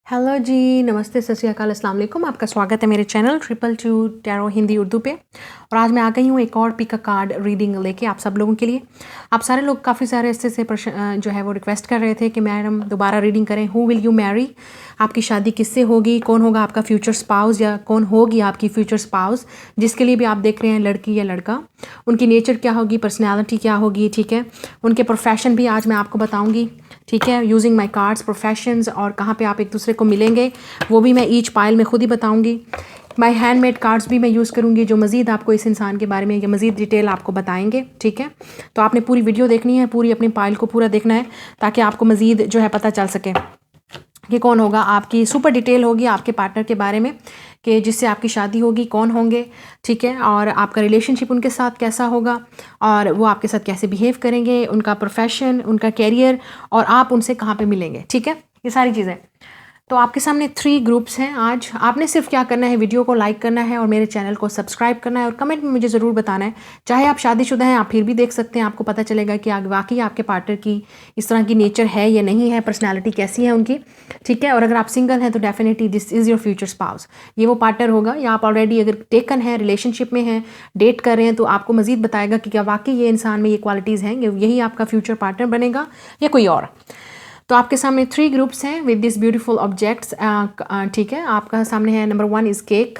Hello जी, नमस्ते, सत श्री अकाल, अस्सलाम वालेकुम। आपका स्वागत है मेरे चैनल 222 टैरो हिंदी उर्दू पे। और आज मैं आ गई हूँ एक और पिक अ कार्ड रीडिंग लेके आप सब लोगों के लिए। आप सारे लोग काफ़ी सारे ऐसे प्रश्न जो है वो रिक्वेस्ट कर रहे थे कि मैडम दोबारा रीडिंग करें। हु विल यू मैरी, आपकी शादी किससे होगी, कौन होगा आपका फ्यूचर स्पाउस या कौन होगी आपकी फ्यूचर स्पाउस, जिसके लिए भी आप देख रहे हैं लड़की या लड़का, उनकी नेचर क्या होगी, पर्सनैलिटी क्या होगी, ठीक है। उनके प्रोफेशन भी आज मैं आपको बताऊँगी, ठीक है, यूजिंग माई कार्ड्स, प्रोफेशंस और कहाँ पे आप एक दूसरे को मिलेंगे वो भी मैं ईच पाइल में खुद ही बताऊंगी। माई हैंडमेड कार्ड्स भी मैं यूज़ करूंगी जो मज़ीद आपको इस इंसान के बारे में या मज़ीद डिटेल आपको बताएंगे, ठीक है। तो आपने पूरी वीडियो देखनी है, पूरी अपनी पाइल को पूरा देखना है ताकि आपको मज़ीद जो है पता चल सके कि कौन होगा। आपकी सुपर डिटेल होगी आपके पार्टनर के बारे में कि जिससे आपकी शादी होगी, कौन होंगे, ठीक है, और आपका रिलेशनशिप उनके साथ कैसा होगा और वो आपके साथ कैसे बिहेव करेंगे, उनका प्रोफेशन, उनका कैरियर और आप उनसे कहाँ पे मिलेंगे, ठीक है, ये सारी चीज़ें। तो आपके सामने 3 ग्रुप्स हैं आज। आपने सिर्फ क्या करना है, वीडियो को लाइक करना है और मेरे चैनल को सब्सक्राइब करना है और कमेंट में मुझे ज़रूर बताना है। चाहे आप शादीशुदा हैं, आप फिर भी देख सकते हैं, आपको पता चलेगा कि वाकई आपके पार्टनर की इस तरह की नेचर है या नहीं है, पर्सनैलिटी कैसी है उनकी, ठीक है। और अगर आप सिंगल हैं तो definitely this is your future spouse, ये वो पार्टनर होगा। या आप ऑलरेडी अगर टेकन है, रिलेशनशिप में हैं, डेट कर रहे हैं, तो आपको मज़ीद बताएगा कि क्या वाकई ये इंसान में ये क्वालिटीज़ हैं, यही आपका फ्यूचर पार्टनर बनेगा या कोई और। तो आपके सामने 3 ग्रुप्स हैं विद दिस ब्यूटीफुल ऑब्जेक्ट्स, ठीक है। आपका सामने है number 1 is cake,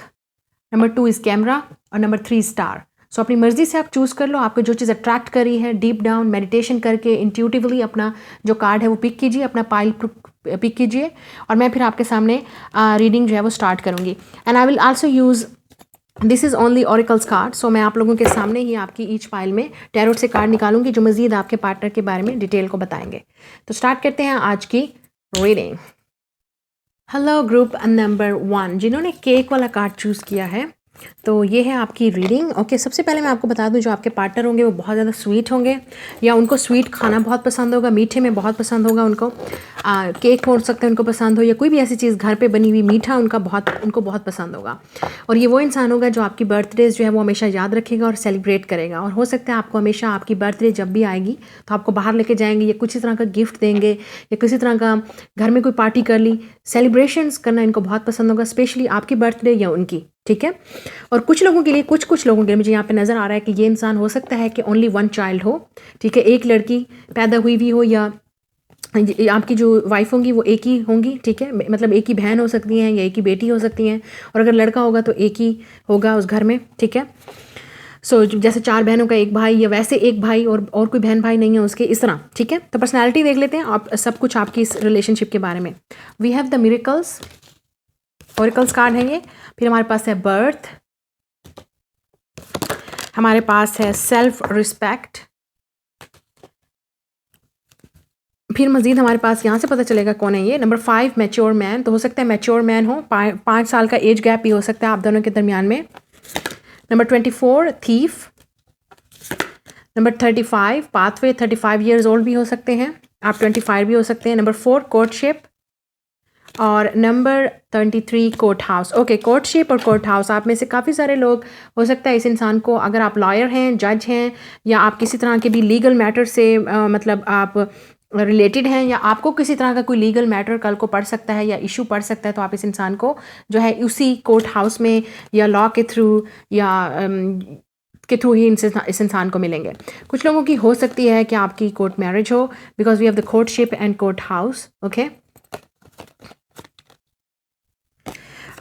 number 2 is camera और नंबर 3 स्टार। सो अपनी मर्जी से आप चूज़ कर लो, आपको जो चीज़ अट्रैक्ट कर रही है, डीप डाउन मेडिटेशन करके इंट्यूटिवली अपना जो कार्ड है वो पिक कीजिए, अपना पाइल पिक कीजिए और मैं फिर आपके सामने रीडिंग जो है वो स्टार्ट करूँगी। And I will also use this is only oracles card. So मैं आप लोगों के सामने ही आपकी ईच फाइल में टैरोट से कार्ड निकालूंगी जो मज़ीद आपके पार्टनर के बारे में डिटेल को बताएंगे। तो स्टार्ट करते हैं आज की रीडिंग। हेलो ग्रुप नंबर 1 जिन्होंने केक वाला कार्ड चूज़ किया है, तो ये है आपकी रीडिंग। ओके, सबसे पहले मैं आपको बता दूं जो आपके पार्टनर होंगे वो बहुत ज़्यादा स्वीट होंगे या उनको स्वीट खाना बहुत पसंद होगा, मीठे में बहुत पसंद होगा उनको। केक हो सकता है उनको पसंद हो या कोई भी ऐसी चीज़ घर पे बनी हुई मीठा उनको बहुत पसंद होगा। और ये वो इंसान होगा जो आपकी बर्थडेज जो है वो हमेशा याद रखेगा और सेलिब्रेट करेगा। और हो सकता है आपको हमेशा आपकी बर्थडे जब भी आएगी तो आपको बाहर लेके जाएंगे या कुछ इस तरह का गिफ्ट देंगे या किसी तरह का घर में कोई पार्टी कर ली, सेलिब्रेशंस करना इनको बहुत पसंद होगा, स्पेशली आपकी बर्थडे या उनकी, ठीक है। और कुछ लोगों के लिए कुछ लोगों के लिए मुझे यहाँ पे नज़र आ रहा है कि ये इंसान हो सकता है कि ओनली 1 चाइल्ड हो, ठीक है, एक लड़की पैदा हुई भी हो या आपकी जो वाइफ होंगी वो एक ही होंगी, ठीक है, मतलब एक ही बहन हो सकती हैं या एक ही बेटी हो सकती हैं। और अगर लड़का होगा तो एक ही होगा उस घर में, ठीक है। सो जैसे 4 बहनों का एक भाई या वैसे एक भाई और कोई बहन भाई नहीं है उसके, इस तरह, ठीक है। तो पर्सनैलिटी देख लेते हैं आप सब कुछ आपकी इस रिलेशनशिप के बारे में। We have the miracles, oracles card है ये। फिर हमारे पास है बर्थ, हमारे पास है सेल्फ रिस्पेक्ट, फिर मजीद हमारे पास यहाँ से पता चलेगा कौन है ये। नंबर 5 मैच्योर मैन, तो हो सकता है मैच्योर मैन हो, 5 साल का एज गैप भी हो सकता है आप दोनों के दरमियान में। Number 24 thief, number 35 pathway, 35 years old भी हो सकते हैं आप, 25 भी हो सकते हैं। नंबर 4 कोर्टशिप और number 33 court house. Okay, courtship और कोर्ट हाउस, आप में से काफ़ी सारे लोग हो सकता है इस इंसान को, अगर आप लॉयर हैं, जज हैं या आप किसी तरह के भी लीगल मैटर से मतलब आप रिलेटेड हैं या आपको किसी तरह का कोई लीगल मैटर कल को पड़ सकता है या इशू पड़ सकता है, तो आप इस इंसान को जो है उसी कोर्ट हाउस में या लॉ के थ्रू या के थ्रू ही इस इंसान को मिलेंगे। कुछ लोगों की हो सकती है कि आपकी कोर्ट मैरिज हो, because we have the courtship and court house. Okay,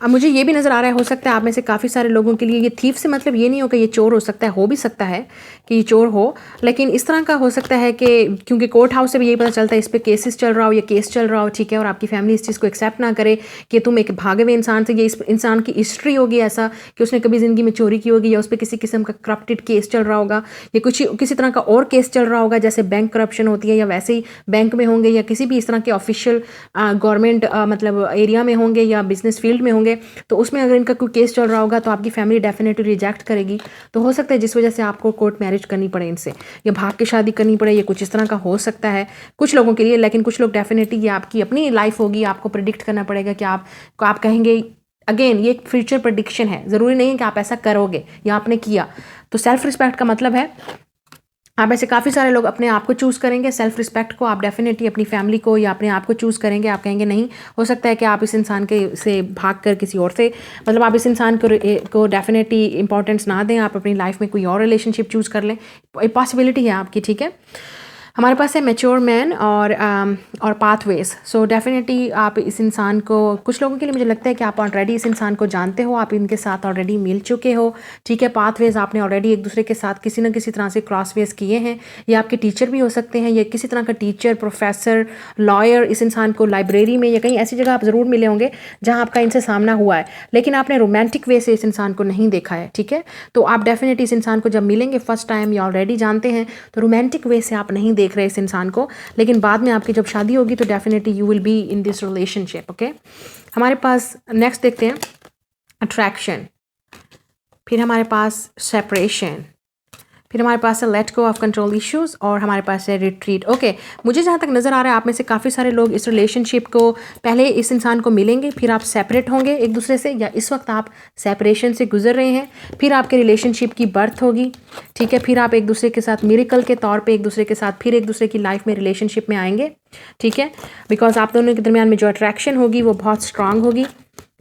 अब मुझे ये भी नज़र आ रहा है, हो सकता है आप में से काफ़ी सारे लोगों के लिए ये थीफ से मतलब ये नहीं हो कि ये चोर हो सकता है, हो भी सकता है कि ये चोर हो, लेकिन इस तरह का हो सकता है कि क्योंकि कोर्ट हाउस से भी यही पता चलता है इस पर केसेस चल रहा हो या केस चल रहा हो, ठीक है, और आपकी फैमिली इस चीज़ को एक्सेप्ट ना करे कि तुम एक भागे हुए इंसान से, ये इस इंसान की हिस्ट्री होगी ऐसा कि उसने कभी ज़िंदगी में चोरी की होगी या उस पर किसी किस्म का करप्टेड केस चल रहा होगा या कुछ किसी तरह का और केस चल रहा होगा, जैसे बैंक करप्शन होती है या वैसे ही बैंक में होंगे या किसी भी इस तरह के ऑफिशियल गवर्नमेंट मतलब एरिया में होंगे या बिजनेस फील्ड में होंगे, तो उसमें अगर इनका कोई केस चल रहा होगा तो आपकी फैमिली डेफिनेटली रिजेक्ट करेगी। तो हो सकता है जिस वजह से आपको कोर्ट मैरिज करनी पड़े इनसे या भाग के शादी करनी पड़े, ये कुछ इस तरह का हो सकता है कुछ लोगों के लिए। लेकिन कुछ लोग डेफिनेटली ये आपकी अपनी लाइफ होगी, आपको प्रिडिक्ट करना पड़ेगा कि आप कहेंगे, अगेन ये एक फ्यूचर प्रिडिक्शन है, ज़रूरी नहीं है कि आप ऐसा करोगे या आपने किया। तो सेल्फ रिस्पेक्ट का मतलब है आप में से काफ़ी सारे लोग अपने आप को चूज़ करेंगे, सेल्फ रिस्पेक्ट को। आप डेफिनेटली अपनी फैमिली को या अपने आप को चूज़ करेंगे। आप कहेंगे नहीं, हो सकता है कि आप इस इंसान के से भाग कर किसी और से, मतलब आप इस इंसान को डेफिनेटली इंपॉर्टेंस ना दें, आप अपनी लाइफ में कोई और रिलेशनशिप चूज़ कर लें। पॉसिबिलिटी है आपकी, ठीक है। हमारे पास है मैच्योर मैन और पाथवेज। सो डेफिनेटली आप इस इंसान को, कुछ लोगों के लिए मुझे लगता है कि आप ऑलरेडी इस इंसान को जानते हो, आप इनके साथ ऑलरेडी मिल चुके हो, ठीक है। पाथवेज आपने ऑलरेडी एक दूसरे के साथ किसी न किसी तरह से क्रॉसवेज किए हैं। ये आपके टीचर भी हो सकते हैं, या किसी तरह का टीचर, प्रोफेसर, लॉयर। इस इंसान को लाइब्रेरी में या कहीं ऐसी जगह आप ज़रूर मिले होंगे जहाँ आपका इनसे सामना हुआ है, लेकिन आपने रोमांटिक वे से इस इंसान को नहीं देखा है, ठीक है। तो आप डेफिनेटली इस इंसान को जब मिलेंगे फर्स्ट टाइम या ऑलरेडी जानते हैं, तो रोमांटिक वे से आप नहीं देख रहे इस इंसान को, लेकिन बाद में आपकी जब शादी होगी तो definitely you will be in this relationship, okay. हमारे पास नेक्स्ट देखते हैं अट्रैक्शन, फिर हमारे पास सेपरेशन, फिर हमारे पास है let go of control issues, और हमारे पास है रिट्रीट, ओके। मुझे जहाँ तक नज़र आ रहा है आप में से काफ़ी सारे लोग इस रिलेशनशिप को, पहले इस इंसान को मिलेंगे, फिर आप सेपरेट होंगे एक दूसरे से, या इस वक्त आप सेपरेशन से गुजर रहे हैं, फिर आपके रिलेशनशिप की बर्थ होगी, ठीक है। फिर आप एक दूसरे के साथ मिरेकल के तौर पे एक दूसरे के साथ फिर एक दूसरे की लाइफ में रिलेशनशिप में आएंगे, ठीक है। बिकॉज आप दोनों के दरमियान में जो अट्रैक्शन होगी वो बहुत स्ट्रांग होगी,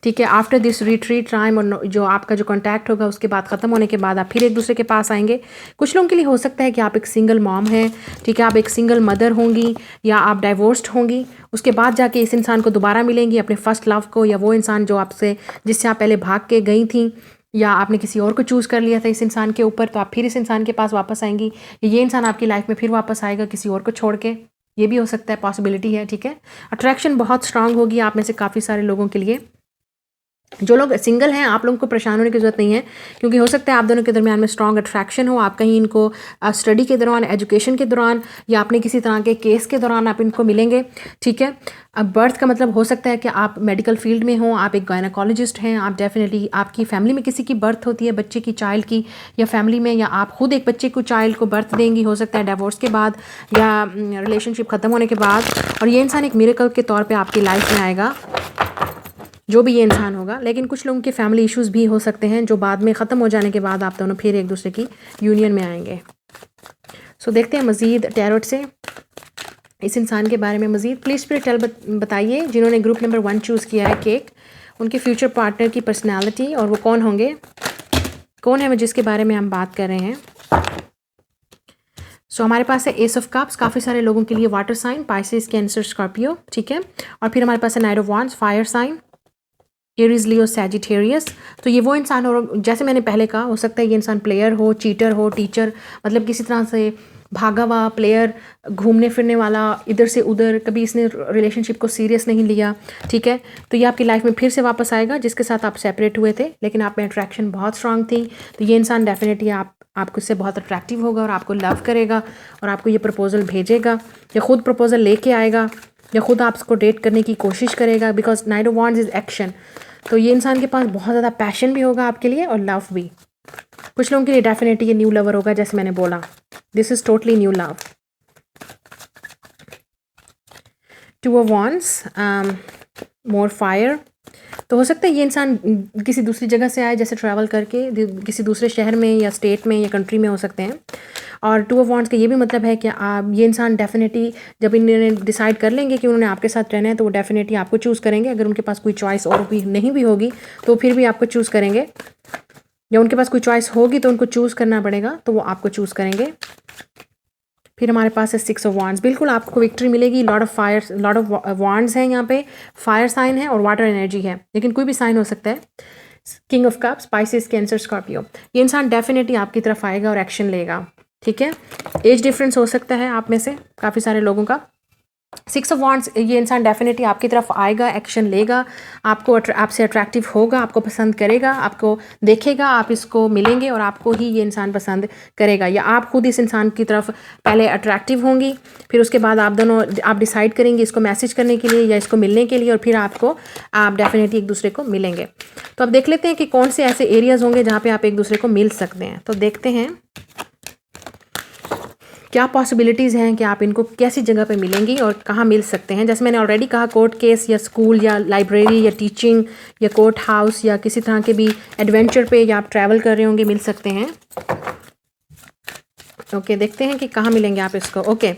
ठीक है। आफ्टर दिस रिट्रीट टाइम, और जो आपका जो कॉन्टैक्ट होगा उसके बाद ख़त्म होने के बाद आप फिर एक दूसरे के पास आएंगे। कुछ लोगों के लिए हो सकता है कि आप एक सिंगल मॉम हैं, ठीक है, आप एक सिंगल मदर होंगी, या आप डाइवोर्स्ड होंगी। उसके बाद जाके इस इंसान को दोबारा मिलेंगी, अपने फर्स्ट लव को, या वो इंसान जो आपसे, जिससे आप पहले भाग के गई थी, या आपने किसी और को चूज़ कर लिया था इस इंसान के ऊपर, तो आप फिर इस इंसान के पास वापस आएंगी, ये इंसान आपकी लाइफ में फिर वापस आएगा किसी और को छोड़ के। ये भी हो सकता है, पॉसिबिलिटी है, ठीक है। अट्रैक्शन बहुत स्ट्रांग होगी आप में से काफ़ी सारे लोगों के लिए। जो लोग सिंगल हैं, आप लोगों को परेशान होने की ज़रूरत नहीं है, क्योंकि हो सकता है आप दोनों के दरमियान में स्ट्रॉन्ग अट्रैक्शन हो। आप कहीं इनको स्टडी के दौरान, एजुकेशन के दौरान, या अपने किसी तरह के केस के दौरान आप इनको मिलेंगे, ठीक है। अब बर्थ का मतलब हो सकता है कि आप मेडिकल फील्ड में हो, आप एक गायनाकोलॉजिस्ट हैं, आप डेफिनेटली आपकी फैमिली में किसी की बर्थ होती है, बच्चे की, चाइल्ड की, या फैमिली में, या आप खुद एक बच्चे को, चाइल्ड को बर्थ देंगी, हो सकता है डिवोर्स के बाद या रिलेशनशिप ख़त्म होने के बाद, और ये इंसान एक मिरेकल के तौर पर आपकी लाइफ में आएगा, जो भी ये इंसान होगा। लेकिन कुछ लोगों के फैमिली इश्यूज़ भी हो सकते हैं, जो बाद में ख़त्म हो जाने के बाद आप दोनों फिर एक दूसरे की यूनियन में आएंगे। सो देखते हैं मज़ीद टैरोट से इस इंसान के बारे में मज़ीद। प्लीज़ फिर टेल बताइए, जिन्होंने ग्रुप नंबर 1 चूज़ किया है केक, उनके फ्यूचर पार्टनर की पर्सनैलिटी, और वो कौन होंगे, कौन है वो जिसके बारे में हम बात कर रहे हैं। सो हमारे पास है एस ऑफ कप्स, काफ़ी सारे लोगों के लिए water sign, Pisces, Cancer, Scorpio, ठीक है। और फिर हमारे पास है knight of wands, fire sign, Aries, Leo, Sagittarius. तो ये वो इंसान हो, जैसे मैंने पहले कहा, हो सकता है ये इंसान प्लेयर हो, चीटर हो, टीचर, मतलब किसी तरह से भागा हुआ प्लेयर, घूमने फिरने वाला इधर से उधर, कभी इसने रिलेशनशिप को सीरियस नहीं लिया, ठीक है। तो ये आपकी लाइफ में फिर से वापस आएगा, जिसके साथ आप सेपरेट हुए थे, लेकिन आप में अट्रैक्शन बहुत स्ट्रांग थी। तो ये इंसान डेफिनेटली आपको इससे बहुत अट्रैक्टिव होगा, और आपको लव करेगा, और आपको ये प्रपोजल भेजेगा, या खुद प्रपोजल लेके आएगा, या खुद आपको डेट करने की कोशिश करेगा, because night of wands is action. तो ये इंसान के पास बहुत ज़्यादा पैशन भी होगा आपके लिए, और लव भी। कुछ लोगों के लिए डेफिनेटली ये न्यू लवर होगा, जैसे मैंने बोला, this is totally new love. 2 of wands, more fire. तो हो सकता है ये इंसान किसी दूसरी जगह से आए, जैसे ट्रैवल करके किसी दूसरे शहर में या स्टेट में या कंट्री में हो सकते हैं। और 2 ऑफ वांड्स का ये भी मतलब है कि आप, ये इंसान डेफिनेटली जब इन्होंने डिसाइड कर लेंगे कि उन्होंने आपके साथ रहना है, तो वो डेफिनेटली आपको चूज़ करेंगे। अगर उनके पास कोई चॉइस और भी नहीं भी होगी तो फिर भी आपको चूज़ करेंगे, या उनके पास कोई चॉइस होगी तो उनको चूज़ करना पड़ेगा, तो वो आपको चूज़ करेंगे। फिर हमारे पास है 6 ऑफ वांड्स, बिल्कुल आपको विक्ट्री मिलेगी। Lord of fire, Lord of wands है यहाँ पे, फायर साइन है और वाटर एनर्जी है, लेकिन कोई भी साइन हो सकता है। King of cups, spices, cancer, Scorpio. ये इंसान डेफिनेटली आपकी तरफ आएगा और एक्शन लेगा, ठीक है। एज डिफरेंस हो सकता है आप में से काफ़ी सारे लोगों का। 6 ऑफ वांड्स, ये इंसान डेफिनेटली आपकी तरफ आएगा, एक्शन लेगा, आपको आपसे अट्रैक्टिव होगा, आपको पसंद करेगा, आपको देखेगा, आप इसको मिलेंगे और आपको ही ये इंसान पसंद करेगा, या आप खुद इस इंसान की तरफ पहले अट्रैक्टिव होंगी, फिर उसके बाद आप दोनों आप डिसाइड करेंगे इसको मैसेज करने के लिए या इसको मिलने के लिए, और फिर आप डेफिनेटली एक दूसरे को मिलेंगे। तो अब देख लेते हैं कि कौन से ऐसे एरियाज़ होंगे जहाँ पर आप एक दूसरे को मिल सकते हैं। तो देखते हैं क्या पॉसिबिलिटीज़ हैं कि आप इनको कैसी जगह पे मिलेंगी और कहाँ मिल सकते हैं। जैसे मैंने ऑलरेडी कहा, कोर्ट केस या स्कूल या लाइब्रेरी या टीचिंग या कोर्ट हाउस या किसी तरह के भी एडवेंचर पे, या आप ट्रैवल कर रहे होंगे, मिल सकते हैं। ओके, देखते हैं कि कहाँ मिलेंगे आप इसको। ओके,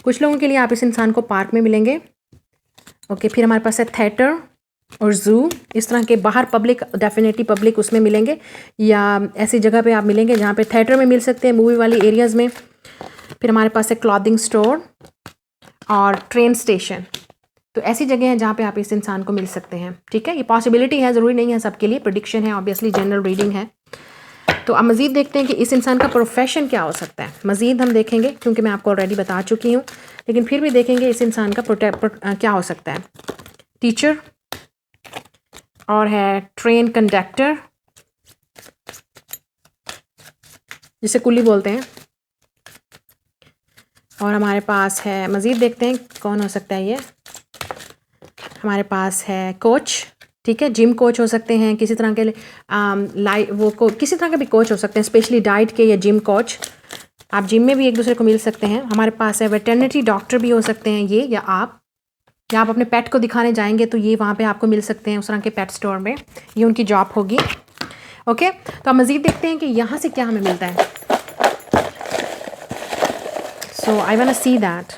कुछ लोगों के लिए आप इस इंसान को पार्क में मिलेंगे। ओके, फिर हमारे पास है थिएटर और ज़ू। इस तरह के बाहर पब्लिक, डेफिनेटली पब्लिक उसमें मिलेंगे, या ऐसी जगह पे आप मिलेंगे जहाँ पे थिएटर में मिल सकते हैं, मूवी वाली एरियाज़ में। फिर हमारे पास है क्लॉथिंग स्टोर और ट्रेन स्टेशन। तो ऐसी जगह है जहाँ पे आप इस इंसान को मिल सकते हैं। ठीक है, ये पॉसिबिलिटी है, ज़रूरी नहीं है सबके लिए, प्रेडिक्शन है, ऑब्वियसली जनरल रीडिंग है। तो अब मज़ीद देखते हैं कि इस इंसान का प्रोफेशन क्या हो सकता है। मज़ीद हम देखेंगे, क्योंकि मैं आपको ऑलरेडी बता चुकी हूँ, लेकिन फिर भी देखेंगे इस इंसान का क्या हो सकता है। टीचर और है ट्रेन कंडक्टर, जिसे कुली बोलते हैं। और हमारे पास है, मज़ीद देखते हैं कौन हो सकता है ये। हमारे पास है कोच। ठीक है, जिम कोच हो सकते हैं, किसी तरह के किसी तरह के भी कोच हो सकते हैं, स्पेशली डाइट के या जिम कोच। आप जिम में भी एक दूसरे को मिल सकते हैं। हमारे पास है वेटरनिटी डॉक्टर भी हो सकते हैं ये, या आप अपने पेट को दिखाने जाएंगे तो ये वहाँ पे आपको मिल सकते हैं, उस तरह के पेट स्टोर में, ये उनकी जॉब होगी। ओके, तो अब मज़ीद देखते हैं कि यहाँ से क्या हमें मिलता है। So I want to see that.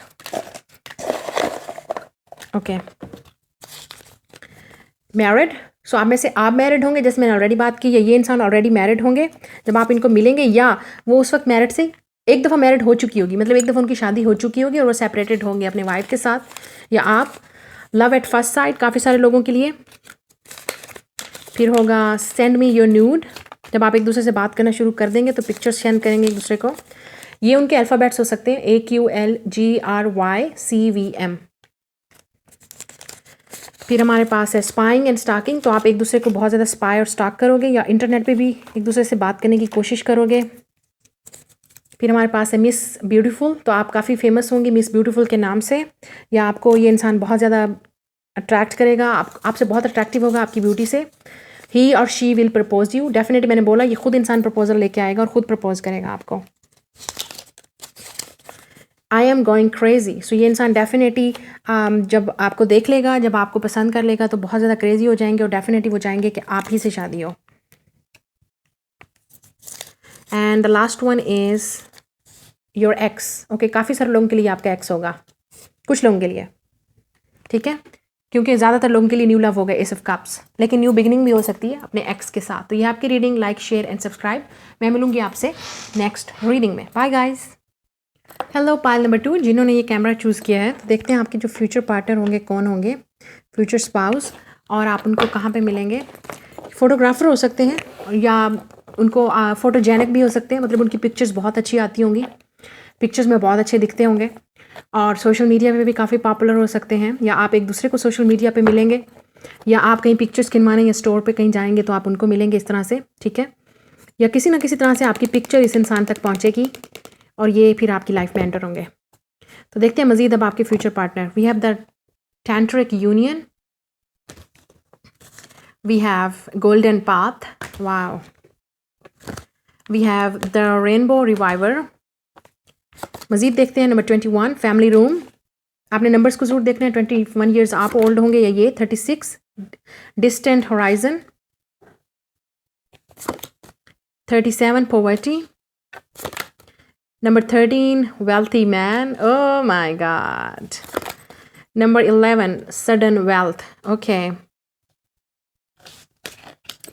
Okay, married. So आप में से आप मैरिड होंगे, जैसे मैंने ऑलरेडी बात की, या ये इंसान ऑलरेडी मैरिड होंगे जब आप इनको मिलेंगे, या वो उस वक्त मैरिड से एक दफ़ा मैरिड हो चुकी होगी, मतलब एक दफ़ा उनकी शादी हो चुकी होगी और वो सेपरेटेड होंगे अपने वाइफ के साथ। या आप लव एट फर्स्ट साइट, काफ़ी सारे लोगों के लिए। फिर होगा सेंड मी योर न्यूड, जब आप एक दूसरे से बात करना शुरू कर देंगे तो पिक्चर्स सेंड करेंगे एक दूसरे को। ये उनके अल्फ़ाबेट्स हो सकते हैं, AQLGRYCVM। फिर हमारे पास है स्पाइंग एंड स्टाकिंग, तो आप एक दूसरे को बहुत ज़्यादा स्पाई और स्टाक करोगे, या इंटरनेट पे भी एक दूसरे से बात करने की कोशिश करोगे। फिर हमारे पास है मिस ब्यूटीफुल, तो आप काफ़ी फेमस होंगी मिस ब्यूटीफुल के नाम से, या आपको ये इंसान बहुत ज़्यादा अट्रैक्ट करेगा, आपसे बहुत अट्रैक्टिव होगा आपकी ब्यूटी से। ही और she will propose you, definitely मैंने बोला ये खुद इंसान प्रपोजल लेके आएगा और ख़ुद प्रपोज करेगा आपको। आई एम गोइंग क्रेजी, सो ये इंसान डेफिनेटली जब आपको देख लेगा, जब आपको पसंद कर लेगा तो बहुत ज़्यादा क्रेजी हो जाएंगे और डेफिनेटली वो चाहेंगे कि आप ही से शादी हो। And the last one is your x. Okay, काफ़ी सारे लोगों के लिए आपका एक्स होगा, कुछ लोगों के लिए। ठीक है, क्योंकि ज़्यादातर लोगों के लिए न्यू लव होगा, एस ऑफ कप्स, लेकिन न्यू बिगिनिंग भी हो सकती है अपने एक्स के साथ। तो ये आपकी reading, like share and subscribe. मैं मिलूंगी आपसे नेक्स्ट रीडिंग में। Bye guys. Hello pile number 2, जिन्होंने ये कैमरा चूज़ किया है, तो देखते हैं आपके जो फ्यूचर पार्टनर होंगे कौन होंगे, फ्यूचर स्पाउस, और आप उनको कहाँ पे मिलेंगे। फ़ोटोग्राफ़र हो सकते हैं, या उनको फ़ोटोजेनिक भी हो सकते हैं, मतलब उनकी पिक्चर्स बहुत अच्छी आती होंगी, पिक्चर्स में बहुत अच्छे दिखते होंगे, और सोशल मीडिया पे भी काफ़ी पॉपुलर हो सकते हैं, या आप एक दूसरे को सोशल मीडिया पे मिलेंगे, या आप कहीं पिक्चर्स किनवाने या स्टोर पे कहीं जाएंगे तो आप उनको मिलेंगे इस तरह से। ठीक है, या किसी ना किसी तरह से आपकी पिक्चर इस इंसान तक पहुँचेगी और ये फिर आपकी लाइफ में एंटर होंगे। तो देखते हैं मज़ीद अब आपके future partner. We have the tantric union, we have golden path, wow, we have the rainbow reviver. मज़ीद देखते हैं नंबर 21, फैमिली रूम। आपने नंबर्स को ज़रूर देखना है, 21 ईयर्स आप ओल्ड होंगे या ये 36, distant horizon, 37 poverty, Number 13, wealthy man. Oh my God. Number 11, sudden wealth. Okay.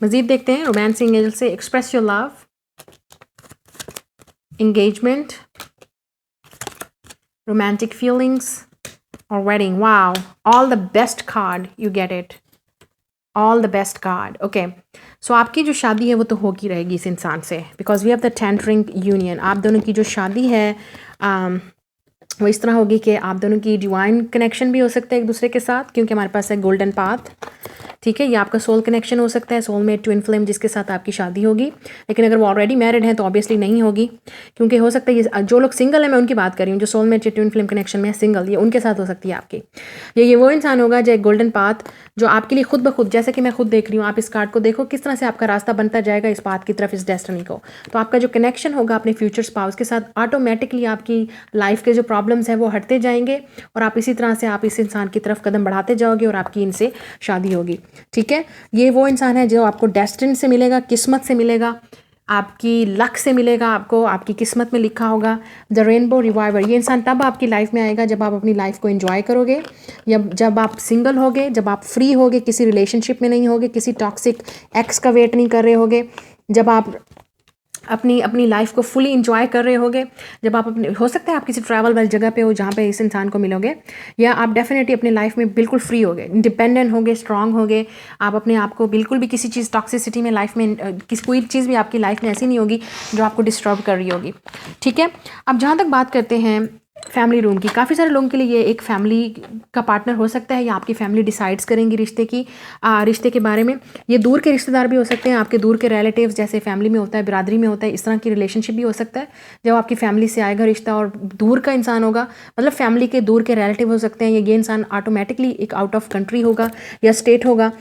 मज़ीद देखते हैं रोमांसिंग एंगल से, express your love, engagement, romantic feelings, or wedding. Wow. All the best card. You get it. All the best card. Okay. सो आपकी जो शादी है वो तो होगी रहेगी इस इंसान से, because we have the tantric union. आप दोनों की जो शादी है वो इस तरह होगी कि आप दोनों की डिवाइन कनेक्शन भी हो सकता है एक दूसरे के साथ, क्योंकि हमारे पास है गोल्डन पाथ। ठीक है, ये आपका सोल कनेक्शन हो सकता है, सोलमेट, ट्विन फ्लेम, जिसके साथ आपकी शादी होगी। लेकिन अगर वो ऑलरेडी मैरिड हैं तो ऑब्वियसली नहीं होगी, क्योंकि हो सकता है ये जो लोग सिंगल है, मैं उनकी बात कर रही हूँ, जो सोलमेट या ट्विन फ्लेम कनेक्शन में है सिंगल, ये उनके साथ हो सकती है आपकी। ये वो इंसान होगा जो एक गोल्डन पाथ, जो आपके लिए खुद ब खुद, जैसे कि मैं खुद देख रही हूँ, आप इस कार्ड को देखो किस तरह से आपका रास्ता बनता जाएगा इस पाथ की तरफ, इस डेस्टिनी को। तो आपका जो कनेक्शन होगा अपने फ्यूचर स्पाउस के साथ, ऑटोमेटिकली आपकी लाइफ के जो प्रॉब्लम्स हैं वो हटते जाएंगे, और आप इसी तरह से आप इस इंसान की तरफ कदम बढ़ाते जाओगे और आपकी इनसे शादी होगी। ठीक है, ये वो इंसान है जो आपको डेस्टिनी से मिलेगा, किस्मत से मिलेगा, आपकी लक से मिलेगा, आपको आपकी किस्मत में लिखा होगा। द रेनबो रिवाइवर, ये इंसान तब आपकी लाइफ में आएगा जब आप अपनी लाइफ को एंजॉय करोगे, या जब आप सिंगल होगे, जब आप फ्री होगे, किसी रिलेशनशिप में नहीं होगे, किसी टॉक्सिक एक्स का वेट नहीं कर रहे होगे, जब आप अपनी अपनी लाइफ को फुली इंजॉय कर रहे होगे, जब आप अपने, हो सकता है आप किसी ट्रैवल वाली जगह पे हो जहाँ पे इस इंसान को मिलोगे, या आप डेफिनेटली अपनी लाइफ में बिल्कुल फ्री होगे, इंडिपेंडेंट होगे, स्ट्रांग होगे। आप अपने आप को बिल्कुल भी किसी चीज़ टॉक्सिसिटी में लाइफ में किसी कोई चीज़ भी आपकी लाइफ में ऐसी नहीं होगी जो आपको डिस्टर्ब कर रही होगी। ठीक है, अब जहाँ तक बात करते हैं फैमिली रूम की, काफ़ी सारे लोगों के लिए ये एक फैमिली का पार्टनर हो सकता है, या आपकी फैमिली डिसाइड्स करेंगी रिश्ते के बारे में। ये दूर के रिश्तेदार भी हो सकते हैं, आपके दूर के रिलेटिव्स, जैसे फैमिली में होता है, बिरादरी में होता है, इस तरह की रिलेशनशिप भी हो सकता है जब आपकी फैमिली से आएगा रिश्ता और दूर का इंसान होगा, मतलब फैमिली के दूर के रिलेटिव हो सकते हैं। ये इंसान ऑटोमेटिकली एक आउट ऑफ कंट्री होगा या स्टेट होगा,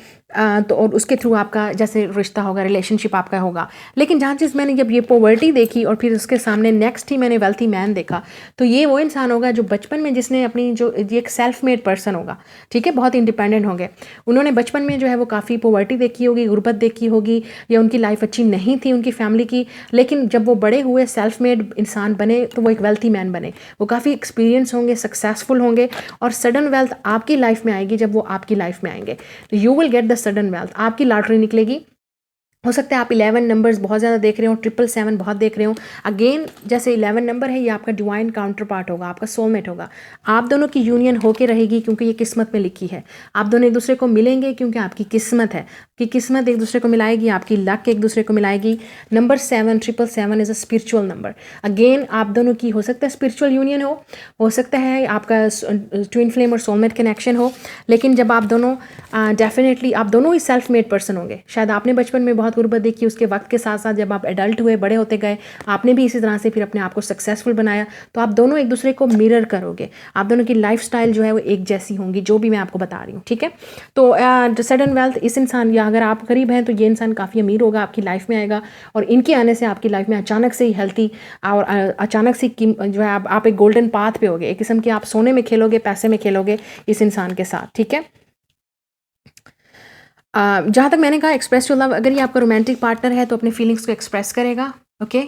तो और उसके थ्रू आपका जैसे रिश्ता होगा, रिलेशनशिप आपका होगा। लेकिन जहाँ चीज़ मैंने जब ये पॉवर्टी देखी और फिर उसके सामने नेक्स्ट ही मैंने वेल्थी मैन देखा, तो ये वो इंसान होगा जो बचपन में जिसने अपनी जो ये एक सेल्फ मेड पर्सन होगा, ठीक है, बहुत इंडिपेंडेंट होंगे। उन्होंने बचपन में जो है वो काफ़ी पॉवर्टी देखी होगी, गुर्बत देखी होगी, या उनकी लाइफ अच्छी नहीं थी उनकी फैमिली की, लेकिन जब वो बड़े हुए, सेल्फ मेड इंसान बने, तो वो एक वेल्थी मैन बने। वो काफ़ी एक्सपीरियंस होंगे, सक्सेसफुल होंगे, और सडन वेल्थ आपकी लाइफ में आएगी जब वो आपकी लाइफ में आएंगे। You will get the sudden wealth, आपकी लॉटरी निकलेगी। हो सकता है आप 11 नंबर्स बहुत ज़्यादा देख रहे हो, 777 बहुत देख रहे हो। अगेन जैसे 11 नंबर है, ये आपका डिवाइन काउंटर पार्ट होगा, आपका सोलमेट होगा। आप दोनों की यूनियन होके रहेगी क्योंकि ये किस्मत में लिखी है। आप दोनों एक दूसरे को मिलेंगे क्योंकि आपकी किस्मत है कि किस्मत एक दूसरे को मिलाएगी, आपकी लक एक दूसरे को मिलाएगी। Number 7 is a spiritual number. Again आप दोनों की हो सकता है स्पिरिचुअल यूनियन हो सकता है आपका ट्विन फ्लेम और सोलमेट कनेक्शन हो, लेकिन जब आप दोनों डेफिनेटली आप दोनों ही सेल्फ मेड पर्सन होंगे। शायद आपने बचपन में बहुत गुर्बत देखी, उसके वक्त के साथ साथ जब आप एडल्ट हुए, बड़े होते गए, आपने भी इसी तरह से फिर अपने आप को सक्सेसफुल बनाया, तो आप दोनों एक दूसरे को मिरर करोगे। आप दोनों की लाइफस्टाइल जो है वो एक जैसी होंगी, जो भी मैं आपको बता रही हूँ। ठीक है, तो सडन वेल्थ इस इंसान, या अगर आप गरीब हैं तो ये इंसान काफ़ी अमीर होगा, आपकी लाइफ में आएगा, और इनके आने से आपकी लाइफ में अचानक से ही हेल्थी और अचानक से जो है आप एक गोल्डन पाथ पे होगे, एक किस्म के आप सोने में खेलोगे, पैसे में खेलोगे इस इंसान के साथ। ठीक है, जहाँ तक मैंने कहा एक्सप्रेस टू लव, अगर ये आपका रोमांटिक पार्टनर है तो अपने फीलिंग्स को एक्सप्रेस करेगा, ओके,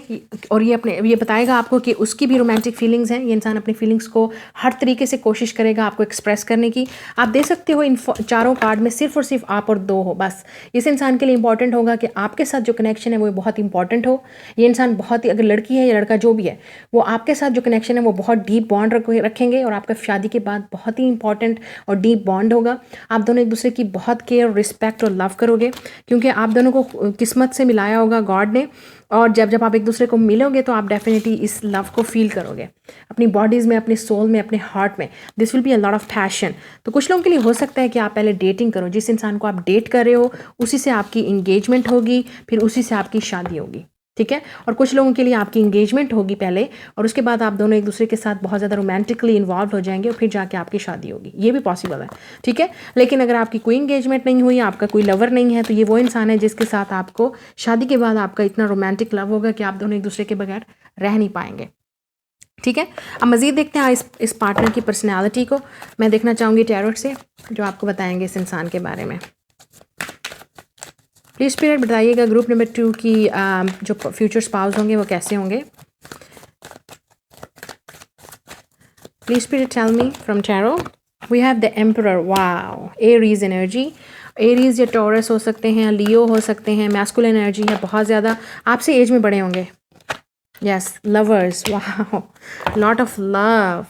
और ये बताएगा आपको कि उसकी भी रोमांटिक फीलिंग्स हैं। ये इंसान अपनी फीलिंग्स को हर तरीके से कोशिश करेगा आपको एक्सप्रेस करने की। आप दे सकते हो इन चारों कार्ड में सिर्फ और सिर्फ आप और दो हो, बस। इस इंसान के लिए इंपॉर्टेंट होगा कि आपके साथ जो कनेक्शन है वो बहुत इंपॉर्टेंट हो। ये इंसान बहुत ही, अगर लड़की है या लड़का जो भी है, वो आपके साथ जो कनेक्शन है वो बहुत डीप बॉन्ड रखेंगे, और आपका शादी के बाद बहुत ही इंपॉर्टेंट और डीप बॉन्ड होगा। आप दोनों एक दूसरे की बहुत केयर, रिस्पेक्ट और लव करोगे, क्योंकि आप दोनों को किस्मत से मिलाया होगा गॉड ने, और जब आप एक दूसरे को मिलोगे तो आप डेफिनेटली इस लव को फील करोगे अपनी बॉडीज़ में, अपने सोल में, अपने हार्ट में। This will be a lot of passion. तो कुछ लोगों के लिए हो सकता है कि आप पहले डेटिंग करो, जिस इंसान को आप डेट कर रहे हो उसी से आपकी इंगेजमेंट होगी, फिर उसी से आपकी शादी होगी। ठीक है, और कुछ लोगों के लिए आपकी इंगेजमेंट होगी पहले, और उसके बाद आप दोनों एक दूसरे के साथ बहुत ज़्यादा रोमांटिकली इन्वॉल्व हो जाएंगे, और फिर जाके आपकी शादी होगी। ये भी पॉसिबल है। ठीक है, लेकिन अगर आपकी कोई इंगेजमेंट नहीं हुई, आपका कोई लवर नहीं है, तो ये वो इंसान है जिसके साथ आपको शादी के बाद आपका इतना रोमांटिक लव होगा कि आप दोनों एक दूसरे के बगैर रह नहीं पाएंगे। ठीक है, अब मज़ीद देखते हैं इस पार्टनर की पर्सनैलिटी को। मैं देखना चाहूँगी टैरोट से जो आपको बताएंगे इस इंसान के बारे में। प्लीज़ स्पिरिट बताइएगा ग्रुप नंबर 2 की जो फ्यूचर स्पाउस होंगे वो कैसे होंगे। Please spirit tell me from tarot. We have the emperor, wow, Aries energy. Aries या टॉरस हो सकते हैं, लियो हो सकते हैं, मैस्कुलिन एनर्जी है बहुत ज़्यादा, आपसे एज में बड़े होंगे। Yes, lovers, wow, lot of love.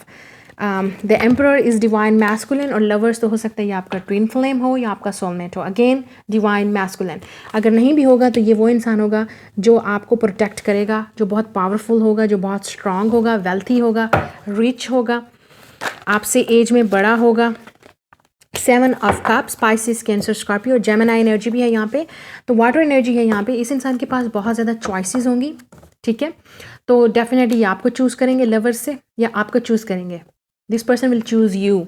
The emperor is divine masculine, और लवर्स तो हो सकता है ये आपका ट्विन फ्लेम हो या आपका सोलमेट हो। Again divine masculine. अगर नहीं भी होगा तो ये वो इंसान होगा जो आपको प्रोटेक्ट करेगा, जो बहुत पावरफुल होगा, जो बहुत स्ट्रांग होगा, वेल्थी होगा, रिच होगा, आपसे एज में बड़ा होगा। 7 of cups, Pisces, Cancer, Scorpio, Gemini energy भी है यहाँ पे, तो वाटर एनर्जी है यहाँ पे। इस इंसान के पास बहुत ज़्यादा चॉइसेस होंगी। ठीक है, तो डेफिनेटली ये आपको चूज़ करेंगे लवर्स से, या आपको चूज़ करेंगे, this person will choose you,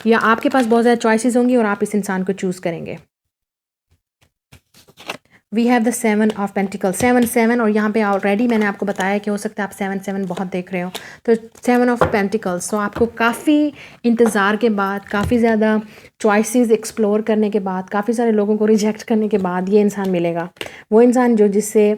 या आपके पास बहुत ज़्यादा चॉइसेस होंगी और आप इस इंसान को चूज़ करेंगे। We have the 7 of pentacle, 7 और यहाँ पे ऑलरेडी मैंने आपको बताया कि हो सकता है आप 7 बहुत देख रहे हो, तो 7 ऑफ पेंटिकल्स। तो आपको काफ़ी इंतज़ार के बाद, काफ़ी ज़्यादा चॉइसेस एक्सप्लोर करने के बाद, काफ़ी सारे लोगों को रिजेक्ट करने के बाद ये इंसान मिलेगा, वो इंसान जो जिससे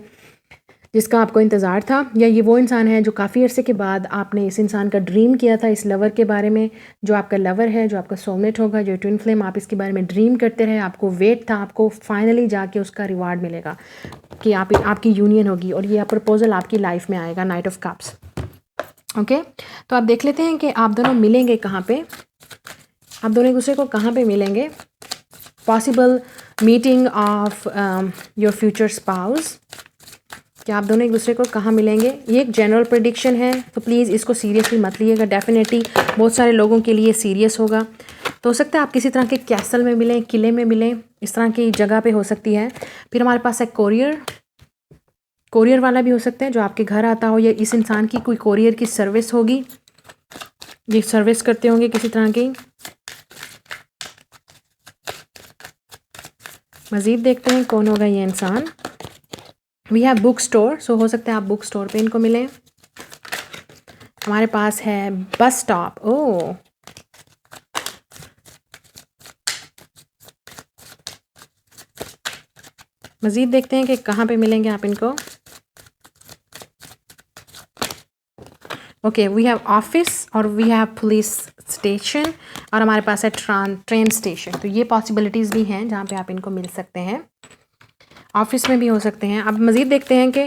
जिसका आपको इंतज़ार था, या ये वो इंसान है जो काफ़ी अरसे के बाद आपने इस इंसान का ड्रीम किया था, इस लवर के बारे में, जो आपका लवर है, जो आपका सोलमेट होगा, जो ट्विन फ्लेम, आप इसके बारे में ड्रीम करते रहे, आपको वेट था, आपको फाइनली जाके उसका रिवार्ड मिलेगा कि आपकी यूनियन होगी और ये प्रपोज़ल आपकी लाइफ में आएगा, नाइट ऑफ कप्स। ओके, तो आप देख लेते हैं कि आप दोनों मिलेंगे कहाँ पे, आप दोनों एक दूसरे को कहाँ पे मिलेंगे। Possible meeting of your future spouse, कि आप दोनों एक दूसरे को कहाँ मिलेंगे। ये एक जनरल प्रेडिक्शन है, तो प्लीज़ इसको सीरियसली मत लीजिएगा। डेफिनेटली बहुत सारे लोगों के लिए सीरियस होगा। तो हो सकता है आप किसी तरह के कैसल में मिलें, किले में मिलें, इस तरह की जगह पे हो सकती है। फिर हमारे पास है कोरियर वाला भी हो सकता है जो आपके घर आता हो, या इस इंसान की कोई कोरियर की सर्विस होगी, ये सर्विस करते होंगे किसी तरह की। मज़ीद देखते हैं कौन होगा ये इंसान। वी हैव बुक स्टोर, सो हो सकता है आप बुक स्टोर पे इनको मिलें। हमारे पास है बस स्टॉप, ओह मज़ीद देखते हैं कि कहाँ पे मिलेंगे आप इनको। ओके, वी हैव ऑफिस और वी हैव पुलिस स्टेशन, और हमारे पास है ट्रेन स्टेशन। तो ये पॉसिबिलिटीज़ भी हैं जहाँ पे आप इनको मिल सकते हैं। ऑफिस में भी हो सकते हैं। अब मज़ीद देखते हैं कि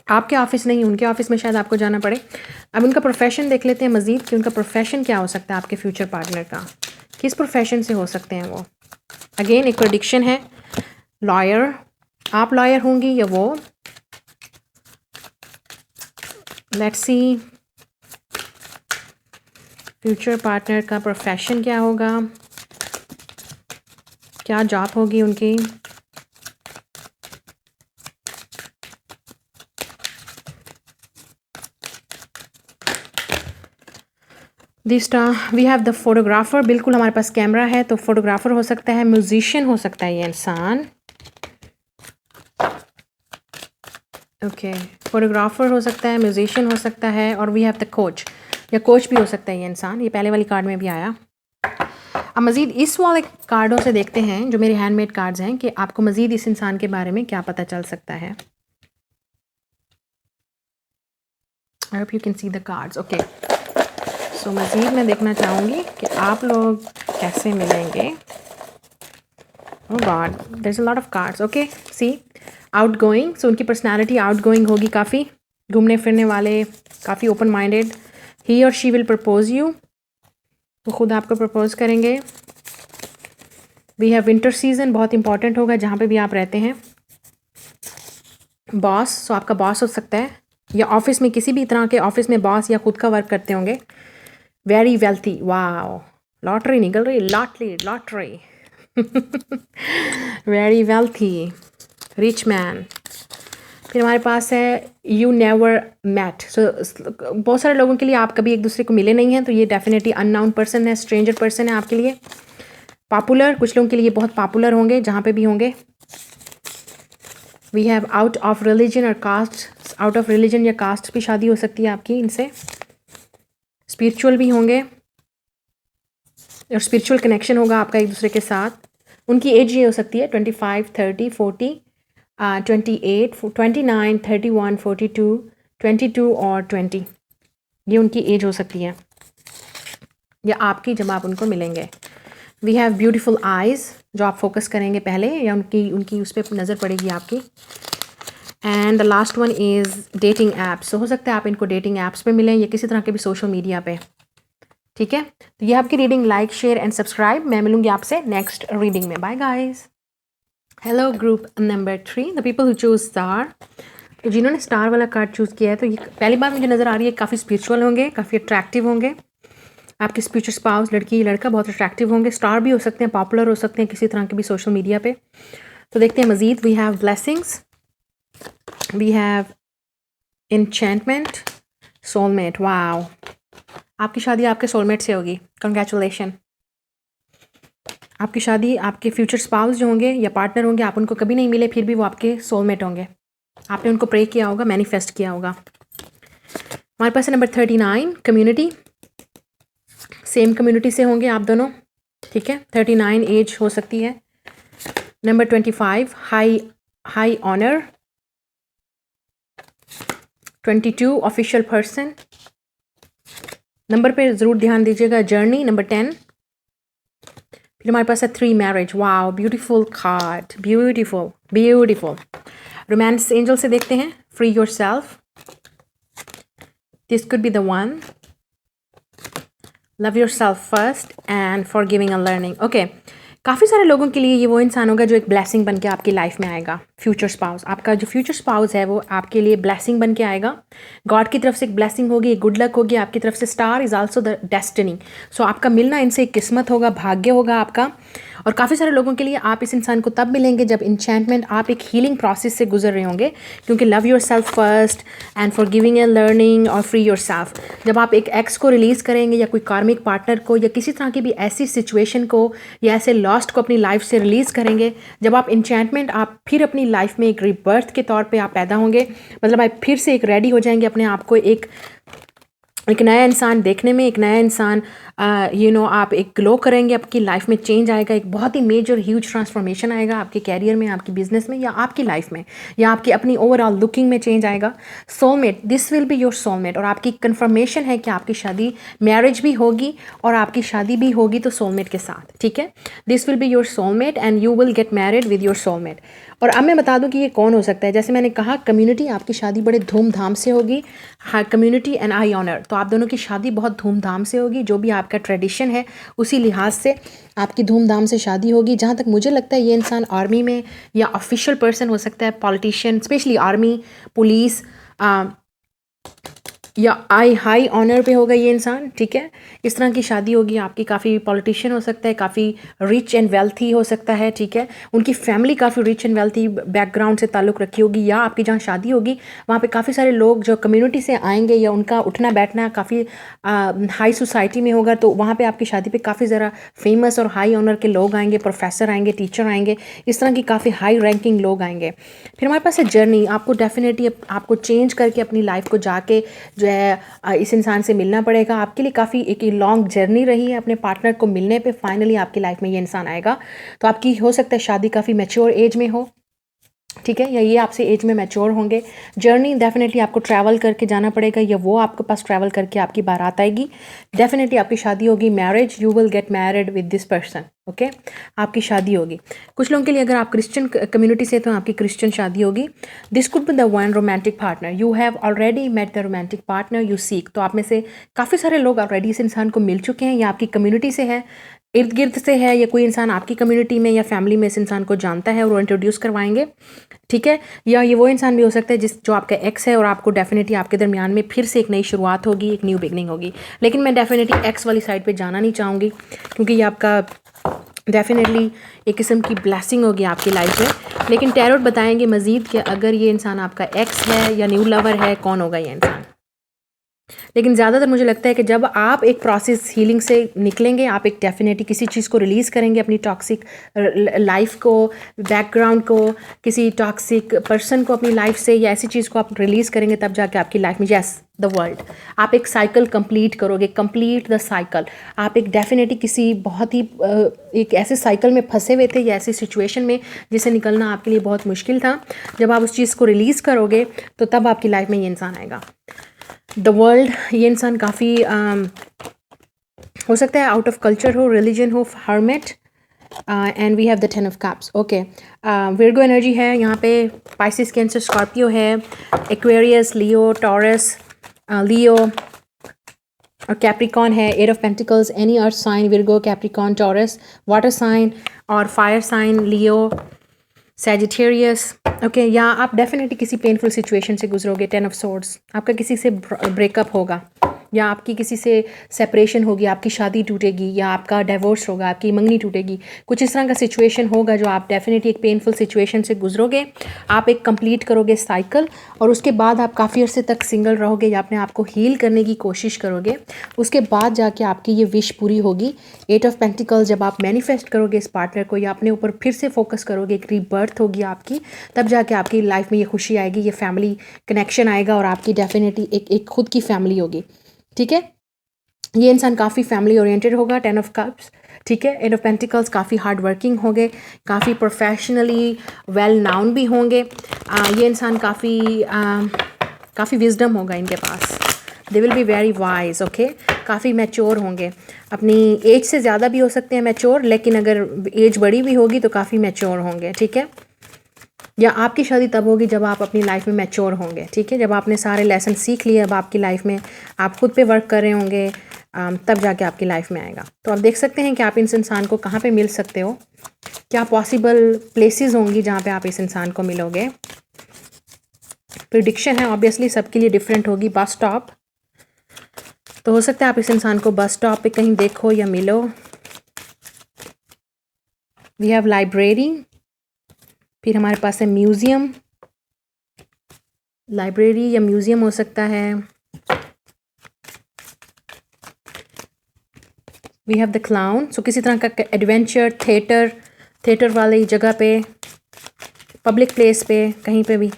आपके ऑफिस नहीं, उनके ऑफिस में शायद आपको जाना पड़े। अब उनका प्रोफेशन देख लेते हैं मज़ीद कि उनका प्रोफेशन क्या हो सकता है आपके फ्यूचर पार्टनर का, किस प्रोफेशन से हो सकते हैं वो। अगेन एक प्रेडिक्शन है, लॉयर, आप लॉयर होंगी या वो। लेट्स सी फ्यूचर पार्टनर का प्रोफेशन क्या होगा, क्या जॉब होगी उनकी। वी हैव द फोटोग्राफर, बिल्कुल हमारे पास कैमरा है तो फोटोग्राफर हो सकता है, म्यूजिशियन हो सकता है ये इंसान। ओके, फोटोग्राफर हो सकता है, म्यूजिशियन हो सकता है, और वी हैव द कोच, या कोच भी हो सकता है ये इंसान। ये पहले वाली कार्ड में भी आया। अब मज़ीद इस वाले कार्डों से देखते हैं जो मेरे हैंडमेड कार्ड्स हैं कि आपको मज़ीद इस इंसान के बारे में क्या पता चल सकता है। I hope you can see the cards. Okay, so मज़ीद मैं देखना चाहूँगी कि आप लोग कैसे मिलेंगे। Oh god, there is a lot of cards. Okay, see out going, so उनकी पर्सनैलिटी आउट गोइंग होगी, काफ़ी घूमने फिरने वाले, काफ़ी ओपन माइंडेड। ही और शी विल प्रपोज यू, तो ख़ुद आपको प्रपोज करेंगे। वी हैव विंटर सीजन, बहुत इंपॉर्टेंट होगा जहाँ पे भी आप रहते हैं। बॉस, सो आपका बॉस हो सकता है, या ऑफिस में किसी भी तरह के ऑफिस में बॉस या खुद का वर्क करते होंगे। वेरी वेल्थी, वाओ, लॉटरी निकल रही, lottery very wealthy, rich man. फिर हमारे पास है यू नेवर मैट, सो बहुत सारे लोगों के लिए आप कभी एक दूसरे को मिले नहीं हैं, तो ये डेफिनेटली अननाउन पर्सन है, स्ट्रेंजर पर्सन है आपके लिए। पॉपुलर, कुछ लोगों के लिए बहुत पॉपुलर होंगे जहाँ पे भी होंगे। We have out of religion और कास्ट, आउट ऑफ रिलीजन या कास्ट भी शादी हो सकती है आपकी इनसे। स्पिरिचुअल भी होंगे और स्पिरिचुअल कनेक्शन होगा आपका एक दूसरे के साथ। उनकी एज ये हो सकती है 25, 30, 40, 28, 29, 31, 42, 22 और 20, ये उनकी एज हो सकती है, या आपकी जब आप उनको मिलेंगे। वी हैव ब्यूटीफुल आइज़, जो आप फोकस करेंगे पहले, या उनकी उस पर नज़र पड़ेगी आपकी। And the last one is dating apps, तो हो सकता है आप इनको डेटिंग ऐप्स पे मिलें या किसी तरह के भी सोशल मीडिया पे। ठीक है, तो ये आपकी reading. Like, share and subscribe. मैं मिलूंगी आपसे नेक्स्ट रीडिंग में। Bye guys. Hello group number 3, the people who choose star. तो जिन्होंने स्टार वाला कार्ड चूज़ किया है, तो ये पहली बार मुझे नज़र आ रही है, काफ़ी स्पिरिचुअल होंगे, काफ़ी अट्रैक्टिव होंगे। आपके फ्यूचर स्पाउस, लड़की लड़का, बहुत अट्रैक्टिव होंगे। स्टार भी हो सकते हैं, पॉपुलर हो सकते हैं किसी तरह के भी सोशल मीडिया पे। तो देखते हैं मज़ीद। We have blessings, we have enchantment, soulmate. Wow, आपकी शादी आपके सोलमेट से होगी, कंग्रेचुलेशन। आपकी शादी, आपके फ्यूचर स्पाउस जो होंगे या पार्टनर होंगे, आप उनको कभी नहीं मिले, फिर भी वो आपके सोलमेट होंगे। आपने उनको प्रे किया होगा, मैनिफेस्ट किया होगा। हमारे पास है नंबर 39, कम्युनिटी। सेम कम्युनिटी से होंगे आप दोनों, ठीक है। 39 एज हो सकती है। Number 25, high honour, 22 official person. Number पे ज़रूर ध्यान दीजिएगा, जर्नी नंबर 10। फिर हमारे पास है 3 marriage. Wow, beautiful card, beautiful beautiful. Romance angel से देखते हैं, free your self, this could be the one, love your self first and for giving and learning. Okay, काफ़ी सारे लोगों के लिए ये वो इंसान होगा जो एक ब्लेसिंग बन के आपकी लाइफ में आएगा। फ्यूचर स्पाउस, आपका जो फ्यूचर स्पाउस है वो आपके लिए ब्लेसिंग बन के आएगा। गॉड की तरफ से एक ब्लेसिंग होगी, एक गुड लक होगी आपकी तरफ से। Star is also the destiny. So आपका मिलना इनसे एक किस्मत होगा, भाग्य होगा आपका। और काफ़ी सारे लोगों के लिए आप इस इंसान को तब मिलेंगे जब इंचैंटमेंट, आप एक हीलिंग प्रोसेस से गुजर रहे होंगे, क्योंकि love your self first and for giving and learning और फ्री योर सेल्फ। जब आप एक एक्स को रिलीज़ करेंगे या कोई कार्मिक पार्टनर को या किसी तरह की भी ऐसी सिचुएशन को या ऐसे लॉस्ट को अपनी लाइफ से रिलीज़ करेंगे, जब आप इंचैंटमेंट, आप फिर अपनी लाइफ में एक रीबर्थ के तौर पे आप पैदा होंगे, मतलब आप फिर से एक रेडी हो जाएंगे अपने आप को एक नया इंसान देखने में, एक नया इंसान आप एक ग्लो करेंगे, आपकी लाइफ में चेंज आएगा, एक बहुत ही मेजर ह्यूज ट्रांसफॉर्मेशन आएगा आपके कैरियर में, आपकी बिजनेस में या आपकी लाइफ में या आपकी अपनी ओवरऑल लुकिंग में चेंज आएगा। Soulmate, this will be your soulmate. और आपकी कंफर्मेशन है कि आपकी शादी, मैरिज भी होगी और आपकी शादी भी होगी तो सोलमेट के साथ, ठीक है। This will be your soulmate and you will get married with your soulmate. और अब मैं बता दूं कि ये कौन हो सकता है। जैसे मैंने कहा, कम्युनिटी, आपकी शादी बड़े धूमधाम से होगी। हाँ, कम्युनिटी एंड आई ऑनर, तो आप दोनों की शादी बहुत धूमधाम से होगी। जो भी आपका ट्रेडिशन है उसी लिहाज से आपकी धूमधाम से शादी होगी। जहाँ तक मुझे लगता है ये इंसान आर्मी में या ऑफिशियल पर्सन हो सकता है, पॉलिटिशियन, स्पेशली आर्मी, पुलिस या हाई ऑनर पे होगा ये इंसान, ठीक है। इस तरह की शादी होगी आपकी। काफ़ी पॉलिटिशियन हो सकता है, काफ़ी रिच एंड वेल्थी हो सकता है, ठीक है। उनकी फैमिली काफ़ी रिच एंड वेल्थी बैकग्राउंड से ताल्लुक़ रखी होगी, या आपकी जहाँ शादी होगी वहाँ पे काफ़ी सारे लोग जो कम्युनिटी से आएंगे या उनका उठना बैठना काफ़ी हाई सोसाइटी में होगा, तो वहाँ पर आपकी शादी पर काफ़ी ज़रा फेमस और हाई ऑनर के लोग आएंगे, प्रोफेसर आएंगे, टीचर आएंगे, इस तरह की काफ़ी हाई रैंकिंग लोग आएंगे। फिर हमारे पास है जर्नी। आपको डेफिनेटली आपको चेंज करके अपनी लाइफ को जाके जो है इस इंसान से मिलना पड़ेगा। आपके लिए काफ़ी एक लॉन्ग जर्नी रही है अपने पार्टनर को मिलने पे, फाइनली आपकी लाइफ में ये इंसान आएगा। तो आपकी हो सकता है शादी काफ़ी मैच्योर एज में हो, ठीक है, या ये आपसे एज में मैच्योर होंगे। जर्नी डेफिनेटली आपको ट्रैवल करके जाना पड़ेगा या वो आपके पास ट्रैवल करके आपकी बारात आएगी। डेफिनेटली आपकी शादी होगी, marriage, you will get married with this person, okay, आपकी शादी होगी। कुछ लोगों के लिए अगर आप क्रिश्चियन कम्युनिटी से तो आपकी क्रिश्चियन शादी होगी। This could be the one romantic partner, you have already met the romantic partner you seek. तो आप में से काफ़ी सारे लोग ऑलरेडी इस इंसान को मिल चुके हैं, या आपकी कम्युनिटी से है, इर्द गिर्द से है, या कोई इंसान आपकी कम्युनिटी में या फैमिली में इस इंसान को जानता है और वो इंट्रोड्यूस करवाएंगे, ठीक है। या ये वो इंसान भी हो सकता है जो आपका एक्स है और आपको डेफिनेटली आपके दरमियान में फिर से एक नई शुरुआत होगी, एक न्यू बिगनिंग होगी। लेकिन मैं डेफिनेटली एक्स वाली साइड पे जाना नहीं चाहूँगी, क्योंकि ये आपका डेफिनेटली एक किस्म की ब्लेसिंग होगी आपकी लाइफ में। लेकिन टैरोट बताएंगे मज़ीद कि अगर ये इंसान आपका एक्स है या न्यू लवर है, कौन होगा ये इंसान। लेकिन ज़्यादातर मुझे लगता है कि जब आप एक प्रोसेस हीलिंग से निकलेंगे, आप एक डेफिनेटली किसी चीज़ को रिलीज़ करेंगे, अपनी टॉक्सिक लाइफ को, बैकग्राउंड को, किसी टॉक्सिक पर्सन को अपनी लाइफ से, या ऐसी चीज़ को आप रिलीज़ करेंगे, तब जाके आपकी लाइफ में यस द वर्ल्ड, आप एक साइकिल कंप्लीट करोगे, कंप्लीट द साइकिल। आप एक डेफिनेटली किसी बहुत ही एक ऐसे साइकिल में फंसे हुए थे या ऐसी सिचुएशन में जिससे निकलना आपके लिए बहुत मुश्किल था। जब आप उस चीज़ को रिलीज़ करोगे तो तब आपकी लाइफ में ये इंसान आएगा। द वर्ल्ड, ये इंसान काफ़ी हो सकता है आउट ऑफ कल्चर हो, रिलीजन हो, hermit, and we have the 10 of cups, okay. Virgo energy है यहाँ पे, पाइसिस, कैंसर, स्कॉर्पियो है, एक्वेरियस, लियो, टॉरस, लियो और कैप्रिकॉन है, 8 of pentacles, any earth sign, Virgo, Capricorn, Taurus, water sign और fire sign, Leo, Sagittarius, okay. या आप definitely किसी पेनफुल सिचुएशन से गुजरोगे, 10 ऑफ सोर्ड्स, आपका किसी से ब्रेकअप होगा या आपकी किसी से सेपरेशन होगी, आपकी शादी टूटेगी या आपका डिवोर्स होगा, आपकी मंगनी टूटेगी, कुछ इस तरह का सिचुएशन होगा जो आप डेफिनेटली एक पेनफुल सिचुएशन से गुजरोगे। आप एक कंप्लीट करोगे साइकिल और उसके बाद आप काफ़ी अर्से तक सिंगल रहोगे या अपने आप को हील करने की कोशिश करोगे। उसके बाद जाके आपकी ये विश पूरी होगी। 8 ऑफ पेंटिकल्स, जब आप मैनिफेस्ट करोगे इस पार्टनर को या अपने ऊपर फिर से फोकस करोगे, एक रीबर्थ होगी आपकी, तब जाके आपकी लाइफ में ये खुशी आएगी, ये फैमिली कनेक्शन आएगा और आपकी डेफिनेटली एक खुद की फैमिली होगी, ठीक है। ये इंसान काफ़ी फैमिली ओरिएंटेड होगा, 10 ऑफ कप्स, ठीक है। 8 ऑफ पेंटिकल्स, काफ़ी हार्ड वर्किंग होंगे, काफ़ी प्रोफेशनली वेल नाउन भी होंगे। ये इंसान काफ़ी काफ़ी विजडम होगा इनके पास, they will be very wise, okay. काफ़ी मैच्योर होंगे, अपनी एज से ज़्यादा भी हो सकते हैं मैच्योर, लेकिन अगर एज बड़ी भी होगी तो काफ़ी मैच्योर होंगे, ठीक है। या आपकी शादी तब होगी जब आप अपनी लाइफ में मैच्योर होंगे, ठीक है, जब आपने सारे लेसन सीख लिए, अब आपकी लाइफ में आप खुद पे वर्क कर रहे होंगे, तब जाके आपकी लाइफ में आएगा। तो आप देख सकते हैं कि आप इस इंसान को कहाँ पे मिल सकते हो, क्या पॉसिबल प्लेसेस होंगी जहाँ पे आप इस इंसान को मिलोगे। प्रिडिक्शन है ऑब्वियसली सबके लिए डिफरेंट होगी। बस स्टॉप, तो हो सकता है आप इस इंसान को बस स्टॉप पे कहीं देखो या मिलो। वी हैव लाइब्रेरी, फिर हमारे पास है म्यूज़ियम, लाइब्रेरी या म्यूज़ियम हो सकता है। वी हैव द क्लाउन, सो किसी तरह का एडवेंचर, थिएटर वाली जगह पे, पब्लिक प्लेस पे, कहीं पे भी।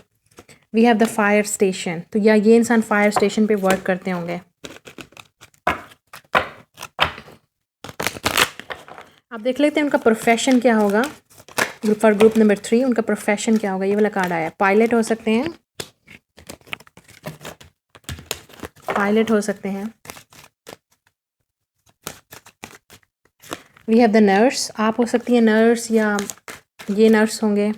We have the fire station, तो या ये इंसान फायर स्टेशन पे वर्क करते होंगे। आप देख लेते हैं उनका प्रोफेशन क्या होगा। फॉर ग्रुप नंबर 3 उनका प्रोफेशन क्या होगा, ये वाला कार्ड आया। पायलट हो सकते हैं, पायलट हो सकते हैं। वी हैव द नर्स, आप हो सकती हैं नर्स या ये नर्स होंगे।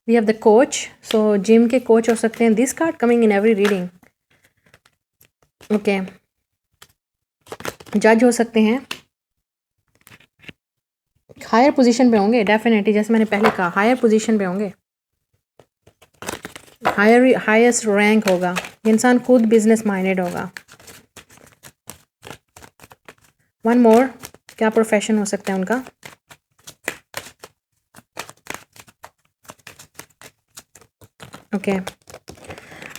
We have the coach, so gym के कोच हो सकते हैं। This card coming in every reading, okay. जज हो सकते हैं, हायर पोजीशन पे होंगे डेफिनेटली, जैसे मैंने पहले कहा हायर पोजीशन पे होंगे, हाईएस्ट रैंक होगा। ये इंसान खुद बिजनेस माइंडेड होगा। वन मोर, क्या प्रोफेशन हो सकता है उनका। Okay,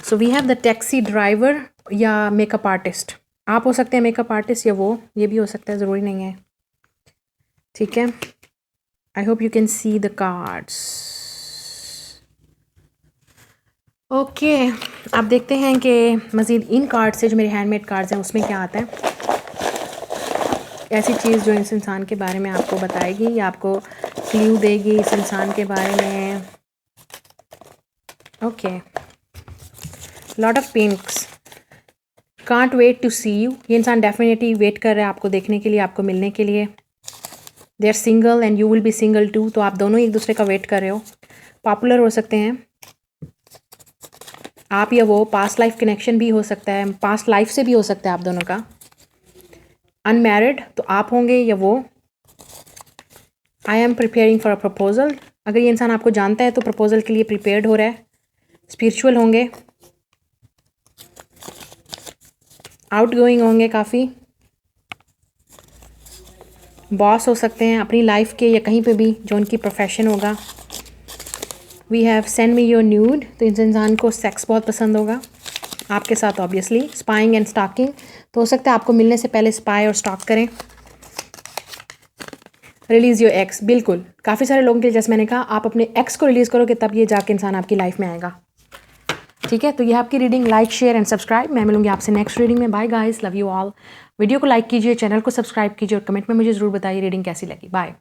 so we have the taxi driver या मेकअप आर्टिस्ट, आप हो सकते हैं मेकअप आर्टिस्ट या वो, ये भी हो सकता है, ज़रूरी नहीं है, ठीक है। I hope you can see the cards, okay. आप देखते हैं कि मज़ीद इन कार्ड से जो मेरे हैंडमेड कार्ड्स हैं उसमें क्या आता है। ऐसी चीज़ जो इस इंसान के बारे में आपको बताएगी या आपको क्लू देगी इस इंसान के बारे में। Okay, lot of pinks, can't wait to see you, ये इंसान डेफिनेटली वेट कर रहा है आपको देखने के लिए, आपको मिलने के लिए। They are single and you will be single too, तो आप दोनों एक दूसरे का वेट कर रहे हो। पॉपुलर हो सकते हैं आप या वो, पास्ट लाइफ कनेक्शन भी हो सकता है, पास्ट लाइफ से भी हो सकता है आप दोनों का। अनमैरिड, तो आप होंगे या वो। I am preparing for a proposal, अगर ये इंसान आपको जानता है तो प्रपोजल के लिए प्रिपेयर्ड हो रहा है। स्पिरिचुअल होंगे, आउटगोइंग होंगे काफ़ी। बॉस हो सकते हैं अपनी लाइफ के या कहीं पे भी जो उनकी प्रोफेशन होगा। We have send me your nude, तो इस इंसान को सेक्स बहुत पसंद होगा आपके साथ ऑब्वियसली। स्पाइंग एंड स्टॉकिंग, तो हो सकता है आपको मिलने से पहले स्पाई और स्टॉक करें। रिलीज़ योर एक्स, बिल्कुल काफ़ी सारे लोगों के लिए, जैसे मैंने कहा, आप अपने एक्स को रिलीज़ करोगे तब ये जाके इंसान आपकी लाइफ में आएगा, ठीक है। तो ये आपकी reading, like share and subscribe. मैं मिलूंगी आपसे नेक्स्ट रीडिंग में। Bye guys, love you all. Video को लाइक कीजिए, चैनल को सब्सक्राइब कीजिए और कमेंट में मुझे ज़रूर बताइए रीडिंग कैसी लगी। बाय।